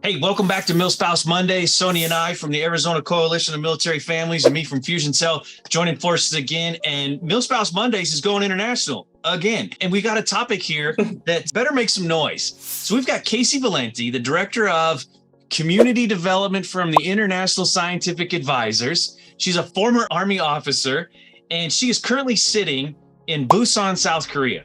Hey, welcome back to MilSpouse Monday. Sonia and I from the Arizona Coalition of Military Families and me from Fusion Cell joining forces again. And MilSpouse Mondays is going international again. And we got a topic here that better make some noise. So we've got Casey Valenti, the Director of Community Development from the International Scientific Advisors. She's a former Army officer, and she is currently sitting in Busan, South Korea.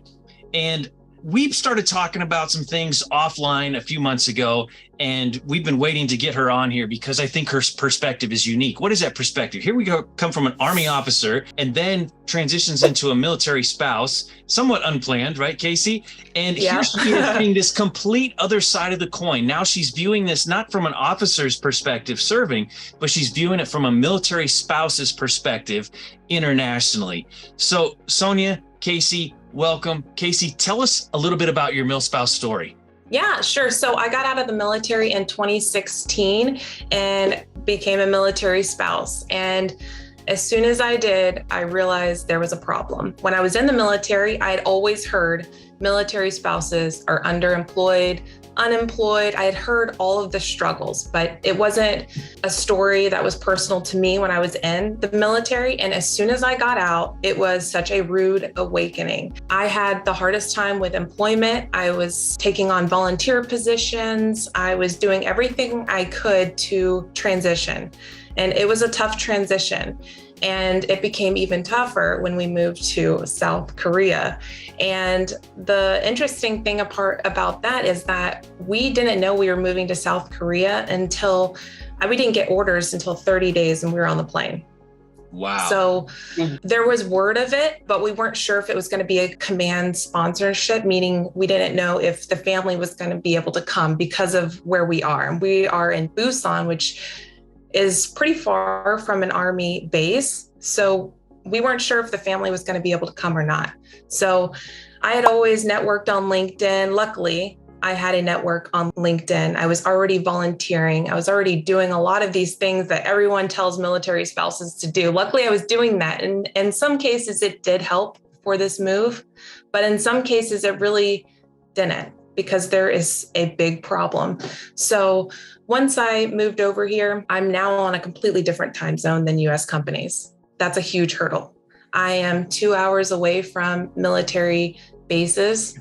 And we've started talking about some things offline a few months ago, and we've been waiting to get her on here because I think her perspective is unique. What is that perspective? Here we go, come from an Army officer and then transitions into a military spouse, somewhat unplanned, right, Casey? And here she is seeing this complete other side of the coin. Now she's viewing this not from an officer's perspective serving, but she's viewing it from a military spouse's perspective internationally. So Sonia, Casey, welcome. Casey, tell us a little bit about your MilSpouse story. Yeah, sure. So I got out of the military in 2016 and became a military spouse. And as soon as I did, I realized there was a problem. When I was in the military, I had always heard military spouses are underemployed, unemployed. I had heard all of the struggles, but it wasn't a story that was personal to me when I was in the military. And as soon as I got out, it was such a rude awakening. I had the hardest time with employment. I was taking on volunteer positions. I was doing everything I could to transition. And it was a tough transition. And it became even tougher when we moved to South Korea. And the interesting thing about that is that we didn't know we were moving to South Korea until we didn't get orders until 30 days and we were on the plane. Wow. So there was word of it, but we weren't sure if it was going to be a command sponsorship, meaning we didn't know if the family was going to be able to come because of where we are. And we are in Busan, which is pretty far from an Army base. So we weren't sure if the family was going to be able to come or not. So I had always networked on LinkedIn. Luckily, I had a network on LinkedIn. I was already volunteering. I was already doing a lot of these things that everyone tells military spouses to do. Luckily, I was doing that. And in some cases, it did help for this move. But in some cases, it really didn't, because there is a big problem. So once I moved over here, I'm now on a completely different time zone than US companies. That's a huge hurdle. I am 2 hours away from military bases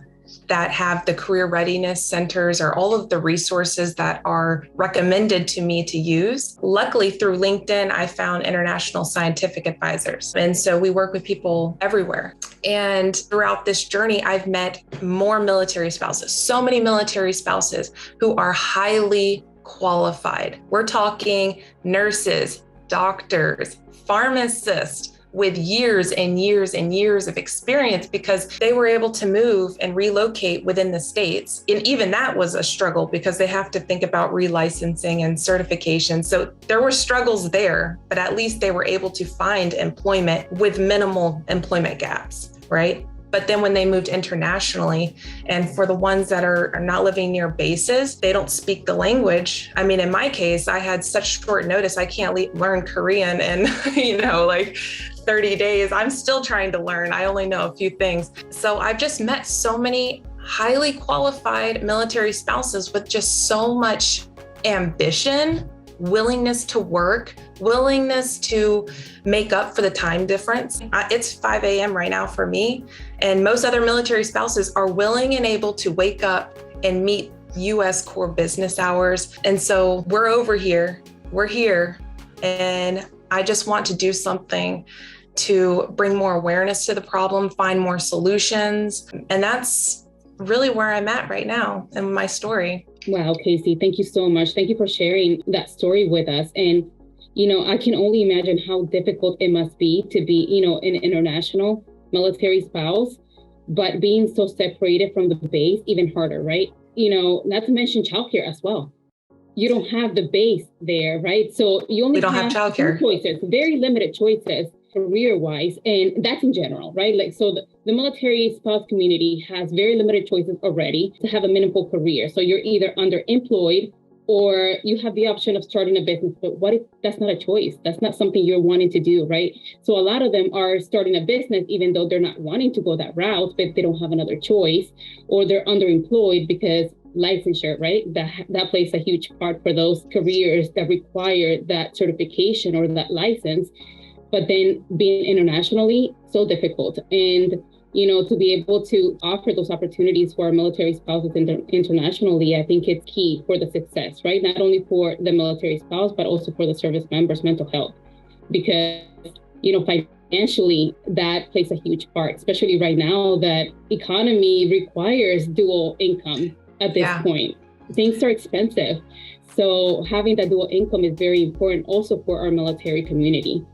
that have the career readiness centers or all of the resources that are recommended to me to use. Luckily, through LinkedIn, I found international scientific advisors. And so we work with people everywhere. And throughout this journey, I've met more military spouses, so many military spouses who are highly qualified. We're talking nurses, doctors, pharmacists, with years and years and years of experience because they were able to move and relocate within the States. And even that was a struggle because they have to think about relicensing and certification. So there were struggles there, but at least they were able to find employment with minimal employment gaps, right? But then when they moved internationally, and for the ones that are not living near bases, they don't speak the language. I mean, in my case, I had such short notice, I can't learn Korean in, 30 days. I'm still trying to learn. I only know a few things. So I've just met so many highly qualified military spouses with just so much ambition, willingness to work, willingness to make up for the time difference. It's 5 a.m. right now for me. And most other military spouses are willing and able to wake up and meet US core business hours. And so we're over here, we're here. And I just want to do something to bring more awareness to the problem, find more solutions. And that's really where I'm at right now in my story. Wow, Casey, thank you so much. Thank you for sharing that story with us. And, I can only imagine how difficult it must be to be, an international military spouse, but being so separated from the base, even harder, right? Not to mention childcare as well. You don't have the base there, right? So you only have childcare choices, very limited choices career-wise, and that's in general, right? So the military spouse community has very limited choices already to have a meaningful career. So you're either underemployed or you have the option of starting a business. But what if that's not a choice? That's not something you're wanting to do, right? So a lot of them are starting a business, even though they're not wanting to go that route, but they don't have another choice, or they're underemployed because licensure, right? That plays a huge part for those careers that require that certification or that license. But then being internationally, so difficult. And, to be able to offer those opportunities for our military spouses internationally, I think it's key for the success, right? Not only for the military spouse, but also for the service members' mental health. Because, financially, that plays a huge part, especially right now that economy requires dual income at this point. Things are expensive. So having that dual income is very important also for our military community.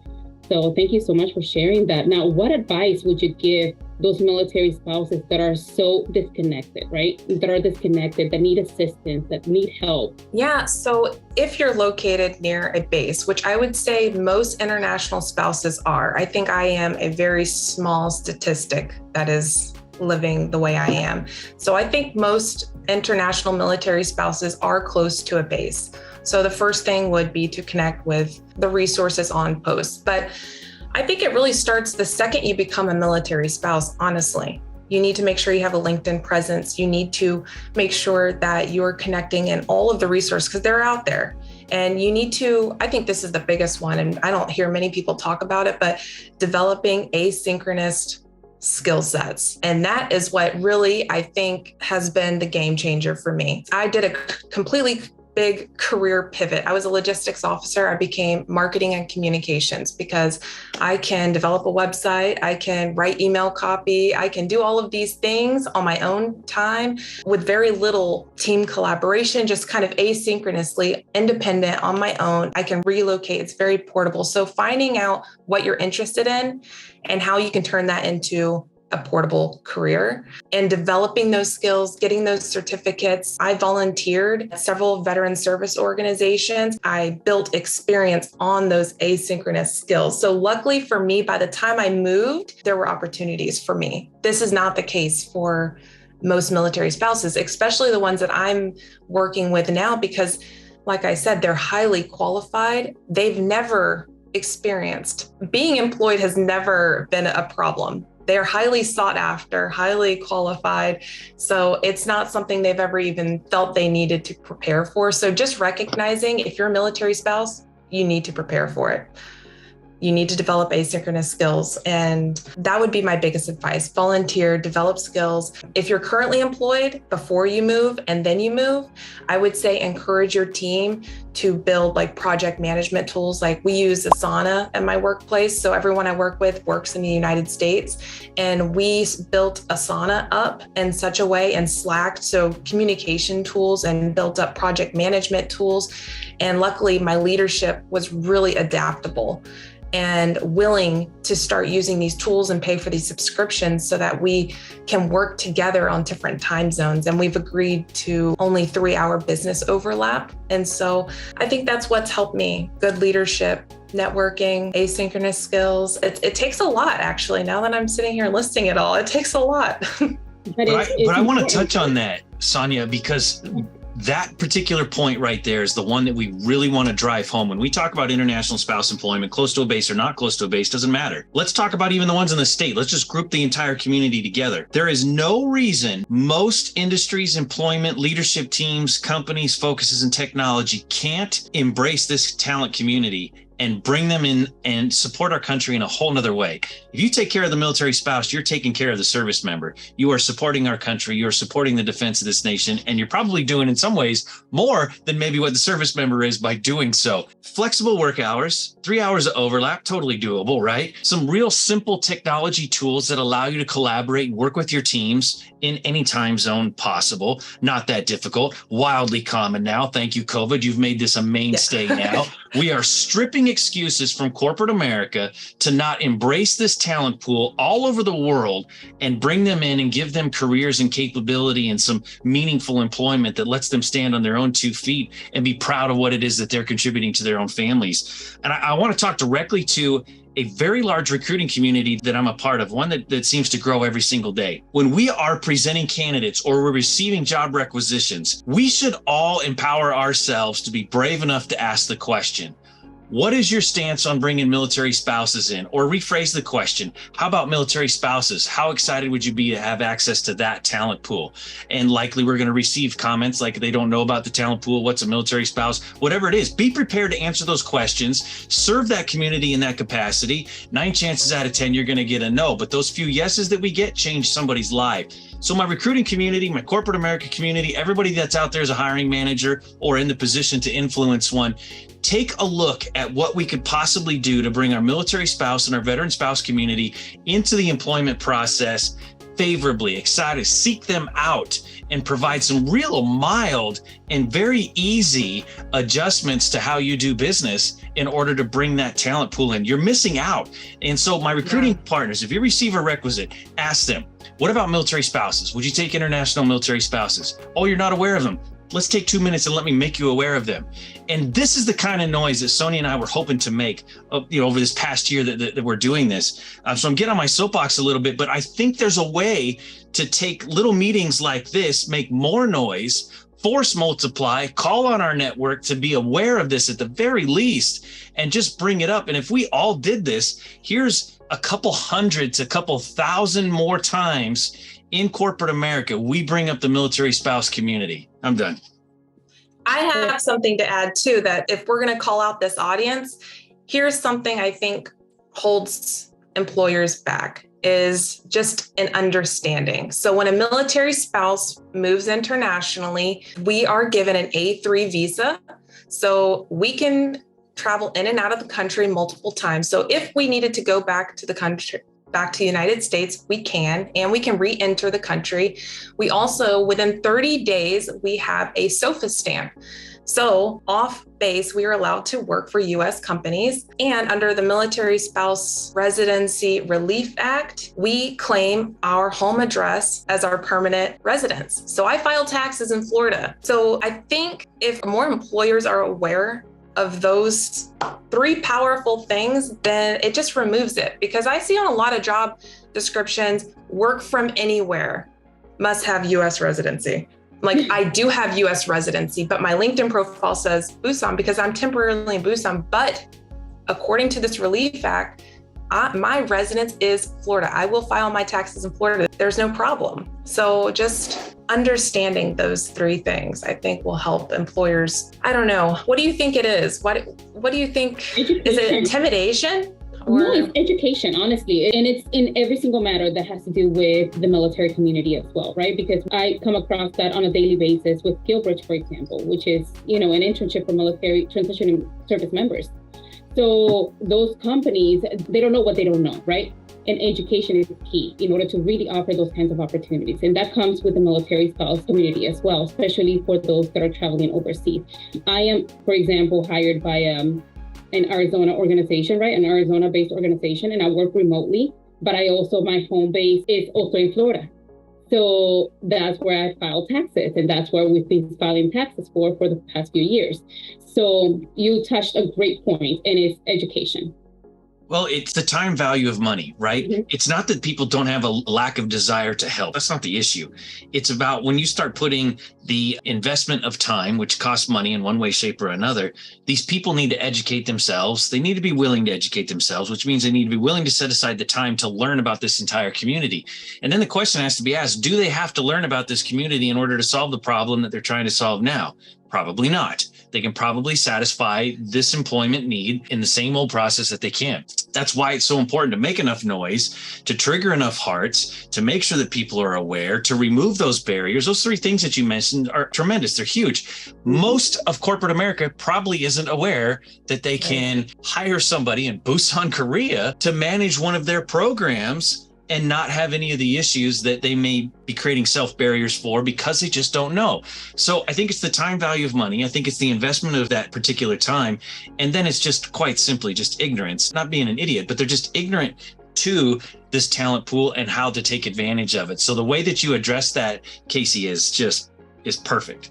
So thank you so much for sharing that. Now, what advice would you give those military spouses that are so disconnected, right? That are disconnected, that need assistance, that need help? Yeah, so if you're located near a base, which I would say most international spouses are, I think I am a very small statistic that is living the way I am. So I think most international military spouses are close to a base. So the first thing would be to connect with the resources on post. But I think it really starts the second you become a military spouse, honestly. You need to make sure you have a LinkedIn presence. You need to make sure that you're connecting in all of the resources because they're out there. And you need to, I think this is the biggest one, and I don't hear many people talk about it, but developing asynchronous skill sets. And that is what really, I think, has been the game changer for me. I did a completely big career pivot. I was a logistics officer. I became marketing and communications because I can develop a website, I can write email copy, I can do all of these things on my own time with very little team collaboration, just kind of asynchronously, independent on my own. I can relocate. It's very portable. So finding out what you're interested in and how you can turn that into a portable career and developing those skills, getting those certificates. I volunteered at several veteran service organizations. I built experience on those asynchronous skills. So luckily for me, by the time I moved, there were opportunities for me. This is not the case for most military spouses, especially the ones that I'm working with now, because like I said, they're highly qualified. They've never experienced. Being employed has never been a problem. They're highly sought after, highly qualified. So it's not something they've ever even felt they needed to prepare for. So just recognizing if you're a military spouse, you need to prepare for it. You need to develop asynchronous skills. And that would be my biggest advice. Volunteer, develop skills. If you're currently employed before you move and then you move, I would say encourage your team to build like project management tools. Like we use Asana at my workplace. So everyone I work with works in the United States. And we built Asana up in such a way and Slack. So communication tools and built up project management tools. And luckily my leadership was really adaptable and willing to start using these tools and pay for these subscriptions so that we can work together on different time zones. And we've agreed to only 3-hour business overlap. And so I think that's what's helped me. Good leadership, networking, asynchronous skills. It takes a lot, actually. Now that I'm sitting here listing it all, it takes a lot. But I want to touch on that, Sonia, because that particular point right there is the one that we really want to drive home. When we talk about international spouse employment, close to a base or not close to a base, doesn't matter. Let's talk about even the ones in the state. Let's just group the entire community together. There is no reason most industries, employment, leadership teams, companies, focuses in technology can't embrace this talent community and bring them in and support our country in a whole nother way. If you take care of the military spouse, you're taking care of the service member. You are supporting our country. You're supporting the defense of this nation. And you're probably doing in some ways more than maybe what the service member is by doing so. Flexible work hours, 3 hours of overlap, totally doable, right? Some real simple technology tools that allow you to collaborate and work with your teams in any time zone possible. Not that difficult, wildly common now. Thank you, COVID. You've made this a mainstay now. We are stripping excuses from corporate America to not embrace this talent pool all over the world and bring them in and give them careers and capability and some meaningful employment that lets them stand on their own 2 feet and be proud of what it is that they're contributing to their own families. And I want to talk directly to a very large recruiting community that I'm a part of, one that seems to grow every single day. When we are presenting candidates or we're receiving job requisitions, we should all empower ourselves to be brave enough to ask the question, What is your stance on bringing military spouses in? Or rephrase the question, how about military spouses? How excited would you be to have access to that talent pool? And likely we're going to receive comments like they don't know about the talent pool, what's a military spouse, whatever it is. Be prepared to answer those questions, serve that community in that capacity. 9 chances out of 10, you're going to get a no, but those few yeses that we get change somebody's life. So my recruiting community, my corporate America community, everybody that's out there as a hiring manager or in the position to influence one, take a look at what we could possibly do to bring our military spouse and our veteran spouse community into the employment process favorably, excited, seek them out and provide some real mild and very easy adjustments to how you do business in order to bring that talent pool in. You're missing out. And so my recruiting partners, if you receive a requisite, ask them, what about military spouses? Would you take international military spouses? Oh, you're not aware of them. Let's take 2 minutes and let me make you aware of them. And this is the kind of noise that Sonia and I were hoping to make, over this past year that we're doing this. So I'm getting on my soapbox a little bit, but I think there's a way to take little meetings like this, make more noise, force multiply, call on our network to be aware of this at the very least, and just bring it up. And if we all did this, here's a couple hundred to a couple thousand more times in corporate America, we bring up the military spouse community. I'm done. I have something to add too, that if we're going to call out this audience, here's something I think holds employers back is just an understanding. So when a military spouse moves internationally, we are given an A3 visa. So we can travel in and out of the country multiple times. So if we needed to go back to the country, back to the United States, we can, and we can re-enter the country. We also, within 30 days, we have a SOFA stamp. So off base, we are allowed to work for US companies. And under the Military Spouse Residency Relief Act, we claim our home address as our permanent residence. So I file taxes in Florida. So I think if more employers are aware of those 3 powerful things, then it just removes it. Because I see on a lot of job descriptions, work from anywhere, must have US residency. Like I do have US residency, but my LinkedIn profile says Busan because I'm temporarily in Busan. But according to this Relief Act, my residence is Florida. I will file my taxes in Florida. There's no problem. So just understanding those 3 things, I think will help employers. I don't know. What do you think it is? What do you think? Education. Is it intimidation? Or? No, it's education, honestly. And it's in every single matter that has to do with the military community as well, right? Because I come across that on a daily basis with Skillbridge, for example, which is, an internship for military transitioning service members. So those companies, they don't know what they don't know, right? And education is key in order to really offer those kinds of opportunities. And that comes with the military spouse community as well, especially for those that are traveling overseas. I am, for example, hired by an Arizona organization, right? An Arizona-based organization, and I work remotely, but my home base is also in Florida. So that's where I file taxes, and that's where we've been filing taxes for the past few years. So you touched a great point, and it's education. Well, it's the time value of money, right? Mm-hmm. It's not that people don't have a lack of desire to help. That's not the issue. It's about when you start putting the investment of time, which costs money in one way, shape, or another, these people need to educate themselves. They need to be willing to educate themselves, which means they need to be willing to set aside the time to learn about this entire community. And then the question has to be asked, do they have to learn about this community in order to solve the problem that they're trying to solve now? Probably not. They can probably satisfy this employment need in the same old process that they can. That's why it's so important to make enough noise, to trigger enough hearts, to make sure that people are aware, to remove those barriers. Those 3 things that you mentioned are tremendous. They're huge. Most of corporate America probably isn't aware that they can hire somebody in Busan, Korea to manage one of their programs and not have any of the issues that they may be creating self-barriers for because they just don't know. So I think it's the time value of money. I think it's the investment of that particular time. And then it's just quite simply just ignorance, not being an idiot, but they're just ignorant to this talent pool and how to take advantage of it. So the way that you address that, Casey, is perfect.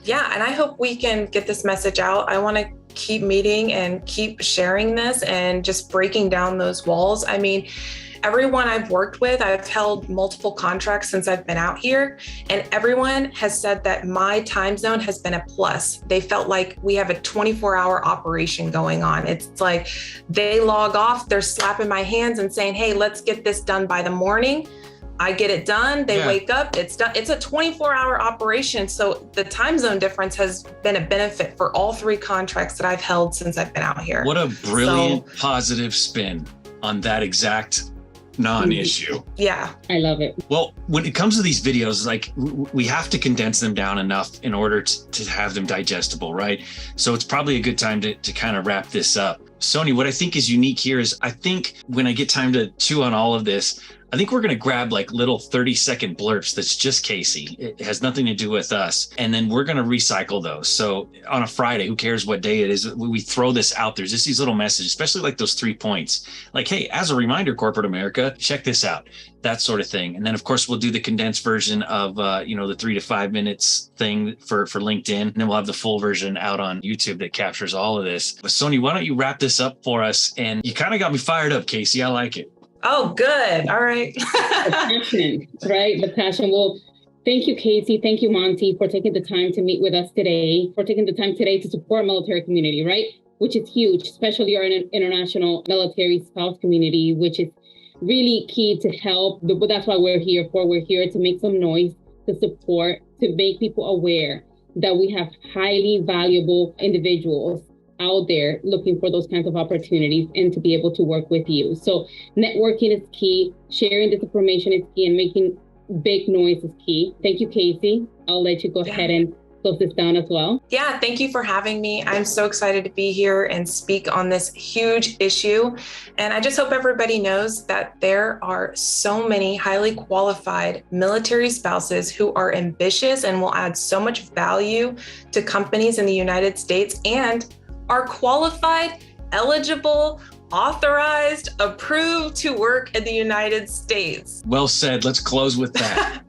Yeah, and I hope we can get this message out. I want to keep meeting and keep sharing this and just breaking down those walls. I mean, everyone I've worked with, I've held multiple contracts since I've been out here, and everyone has said that my time zone has been a plus. They felt like we have a 24-hour operation going on. It's like they log off, they're slapping my hands and saying, hey, let's get this done by the morning. I get it done. They wake up, it's done. It's a 24-hour operation. So the time zone difference has been a benefit for all 3 contracts that I've held since I've been out here. What a brilliant positive spin on that exact non-issue. Yeah. I love it. Well, when it comes to these videos, like we have to condense them down enough in order to have them digestible, right? So it's probably a good time to kind of wrap this up. Sony, what I think is unique here is I think when I get time to chew on all of this, I think we're going to grab like little 30-second blurps that's just Casey. It has nothing to do with us. And then we're going to recycle those. So on a Friday, who cares what day it is, we throw this out. There's just these little messages, especially like those 3 points. Like, hey, as a reminder, corporate America, check this out. That sort of thing. And then, of course, we'll do the condensed version of, the 3 to 5 minutes thing for LinkedIn. And then we'll have the full version out on YouTube that captures all of this. But Sony, why don't you wrap this up for us? And you kind of got me fired up, Casey. I like it. Oh, good. All right. The passion, right? The passion. Well, thank you, Casey. Thank you, Monty, for taking the time to meet with us today, for taking the time today to support our military community, right? Which is huge, especially our international military spouse community, which is really key to help. But that's why we're here for. We're here to make some noise, to support, to make people aware that we have highly valuable individuals out there looking for those kinds of opportunities and to be able to work with you. So networking is key, sharing this information is key, and making big noise is key. Thank you, Casey. I'll let you go ahead and close this down as well. Yeah, thank you for having me. I'm so excited to be here and speak on this huge issue. And I just hope everybody knows that there are so many highly qualified military spouses who are ambitious and will add so much value to companies in the United States and are qualified, eligible, authorized, approved to work in the United States. Well said. Let's close with that.